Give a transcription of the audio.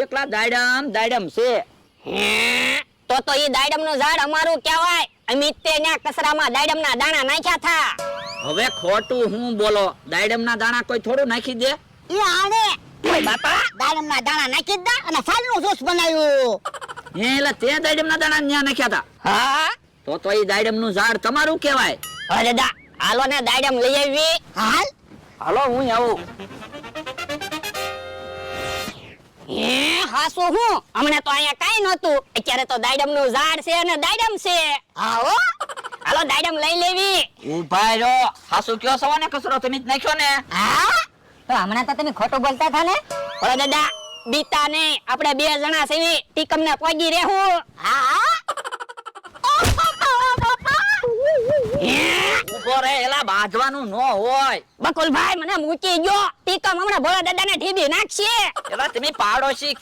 એકલા દાડમ છે. હે તો ઈ દાડમ નું ઝાડ અમારું કહેવાય. અમિત તે ન્યા કચરામાં દાડમ ના દાણા નાખ્યા થા. હવે ખોટું હું બોલો? દાડમ ના દાણા કોઈ થોડું નાખી દે? ઈ આને ઓય બાપા દાડમના દાણા નાખી દા અને ફાલનું જ્યુસ બનાવ્યું. હે એટલે તે દાડમ ના દાણા ન્યા નાખ્યા હતા? હા તો ઈ દાડમ નું ઝાડ તમારું કહેવાય. હા દાદા હાલો ને દાડમ લઈ આવી. હાલ હાલો હું આવું. હે હાસો હું હમણાં તો અહીંયા કાઈ નહોતું, અત્યારે તો દાડમ નું ઝાડ છે અને દાડમ છે. આવો હાલો દાડમ લઈ લેવી. ઉભા રહ્યો. હાસુ કયો સવાને કચરો તમે જ નાખ્યો ને? હા તો હમણાં તો તમે ખોટું બોલતા હતા ને. ઓલા દાદા બીતા ને આપણે બે જણા સેવી ટીકમ ને પોગી રહેવું. હા ઉભો રે, એલા બાંધવાનું નો હોય. બકુલભાઈ મને મૂકી ગયો. ટીકમ હમણાં ભોળા દાદા ને ઠીબી નાખશે. એલા તમે પાડોશી